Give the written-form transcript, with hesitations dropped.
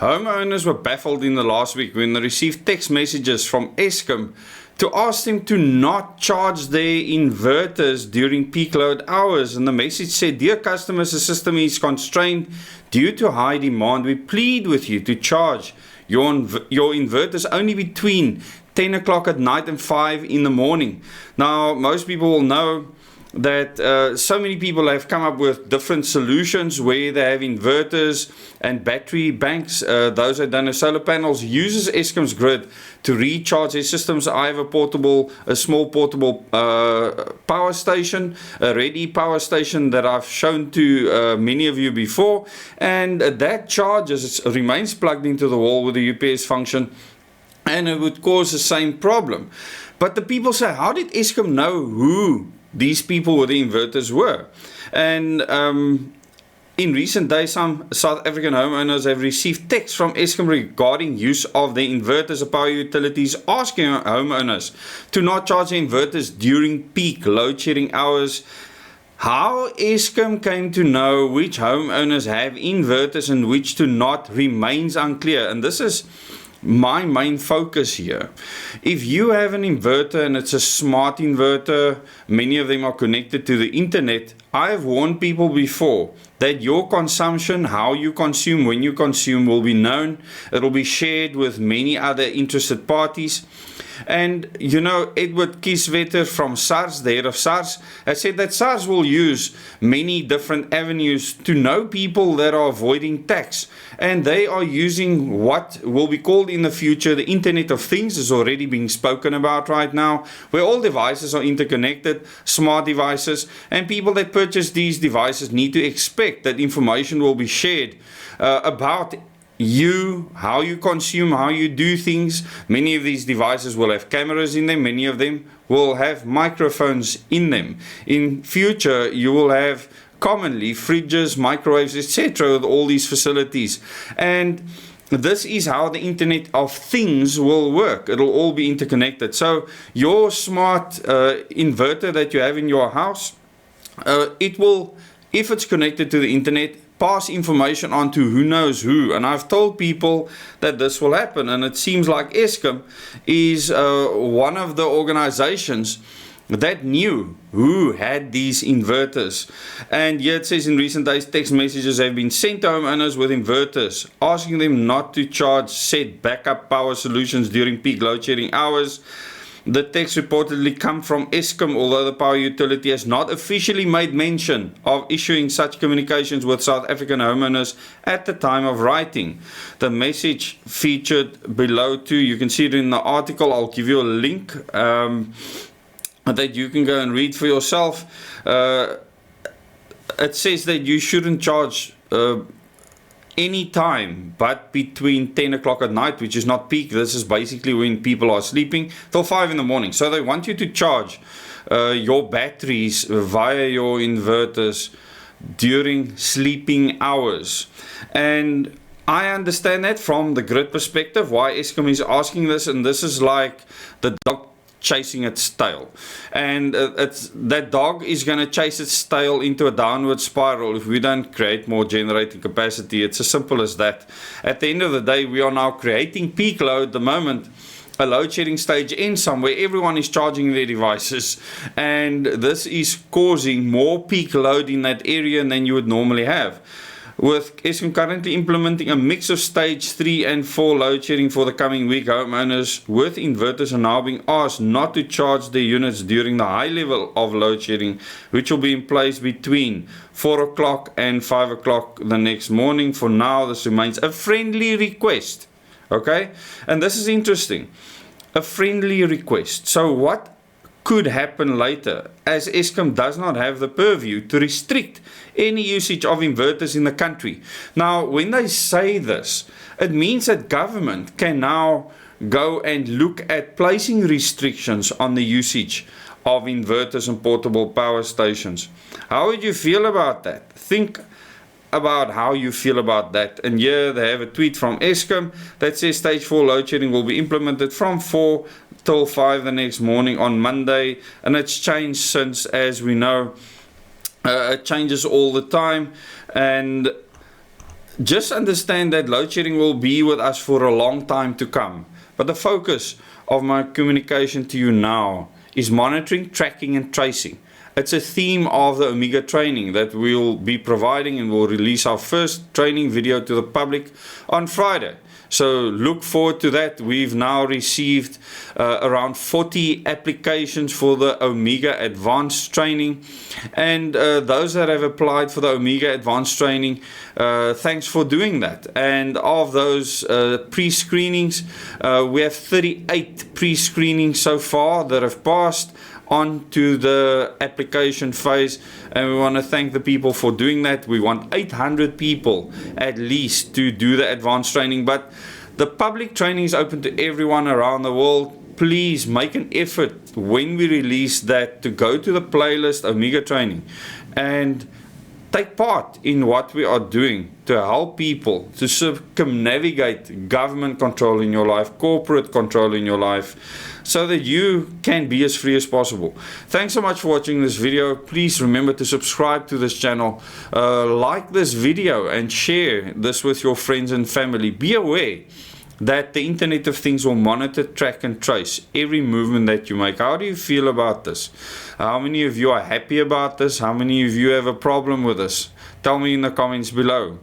Homeowners were baffled in the last week when they received text messages from Eskom to ask them to not charge their inverters during peak load hours. And the message said, "Dear customers, the system is constrained due to high demand. We plead with you to charge your inverters only between 10 o'clock at night and 5 in the morning." Now, most people will know that so many people have come up with different solutions where they have inverters and battery banks. Those that don't have solar panels uses Eskom's grid to recharge their systems. I have a small portable power station, a ready power station that I've shown to many of you before, and that charges, it remains plugged into the wall with the UPS function, and it would cause the same problem. But the people say, how did Eskom know who these people with the inverters were? And in recent days, some South African homeowners have received texts from Eskom regarding use of their inverters or power utilities, asking homeowners to not charge their inverters during peak load shedding hours. How Eskom came to know which homeowners have inverters and which do not remains unclear, and this is my main focus here. If you have an inverter and it's a smart inverter, many of them are connected to the internet, I have warned people before that your consumption, how you consume, when you consume, will be known. It will be shared with many other interested parties. And you know, Edward Kieswetter from SARS, the head of SARS, has said that SARS will use many different avenues to know people that are avoiding tax. And they are using what will be called in the future the Internet of Things, is already being spoken about right now, where all devices are interconnected, smart devices, and people that purchase these devices need to expect that information will be shared about you, how you consume, how you do things. Many of these devices will have cameras in them, many of them will have microphones in them. In future, you will have commonly fridges, microwaves, etc. with all these facilities. And this is how the Internet of Things will work. It'll all be interconnected. So your smart inverter that you have in your house, it will, if it's connected to the internet, pass information on to who knows who. And I've told people that this will happen, and it seems like Eskom is one of the organizations that knew who had these inverters. And here it says, in recent days, text messages have been sent to homeowners with inverters, asking them not to charge said backup power solutions during peak load shedding hours. The text reportedly come from Eskom, although the power utility has not officially made mention of issuing such communications with South African homeowners at the time of writing. The message featured below too, you can see it in the article. I'll give you a link that you can go and read for yourself. It says that you shouldn't charge any time but between 10 o'clock at night, which is not peak. This is basically when people are sleeping, till 5 in the morning. So they want you to charge your batteries via your inverters during sleeping hours. And I understand that from the grid perspective, why Eskom is asking this, and this is like the dog chasing its tail, and that dog is going to chase its tail into a downward spiral if we don't create more generating capacity. It's as simple as that. At the end of the day, we are now creating peak load. The moment a load shedding stage ends somewhere, everyone is charging their devices, and this is causing more peak load in that area than you would normally have. With Eskom currently implementing a mix of stage 3 and 4 load shedding for the coming week, homeowners with inverters are now being asked not to charge their units during the high level of load shedding, which will be in place between 4 o'clock and 5 o'clock the next morning. For now, this remains a friendly request. Okay? And this is interesting. A friendly request. So what could happen later, as Eskom does not have the purview to restrict any usage of inverters in the country. Now, when they say this, it means that government can now go and look at placing restrictions on the usage of inverters and portable power stations. How would you feel about that? Think about how you feel about that. And here they have a tweet from Eskom that says stage 4 load shedding will be implemented from 4 till 5 the next morning on Monday, and it's changed since, as we know. It changes all the time, and Just understand that load shedding will be with us for a long time to come. But the focus of my communication to you now is monitoring, tracking and tracing. It's a theme of the Omega training that we'll be providing, and we'll release our first training video to the public on Friday. So look forward to that. We've now received around 40 applications for the Omega Advanced Training, and those that have applied for the Omega Advanced Training, thanks for doing that. And of those pre-screenings, we have 38 pre-screenings so far that have passed on to the application phase, and we want to thank the people for doing that. We want 800 people at least to do the advanced training, but the public training is open to everyone around the world. Please make an effort when we release that to go to the playlist Omega training and take part in what we are doing to help people to circumnavigate government control in your life, corporate control in your life, so that you can be as free as possible. Thanks so much for watching this video. Please remember to subscribe to this channel, like this video and share this with your friends and family. Be aware that the Internet of Things will monitor, track and trace every movement that you make. How do you feel about this? How many of you are happy about this? How many of you have a problem with this? Tell me in the comments below.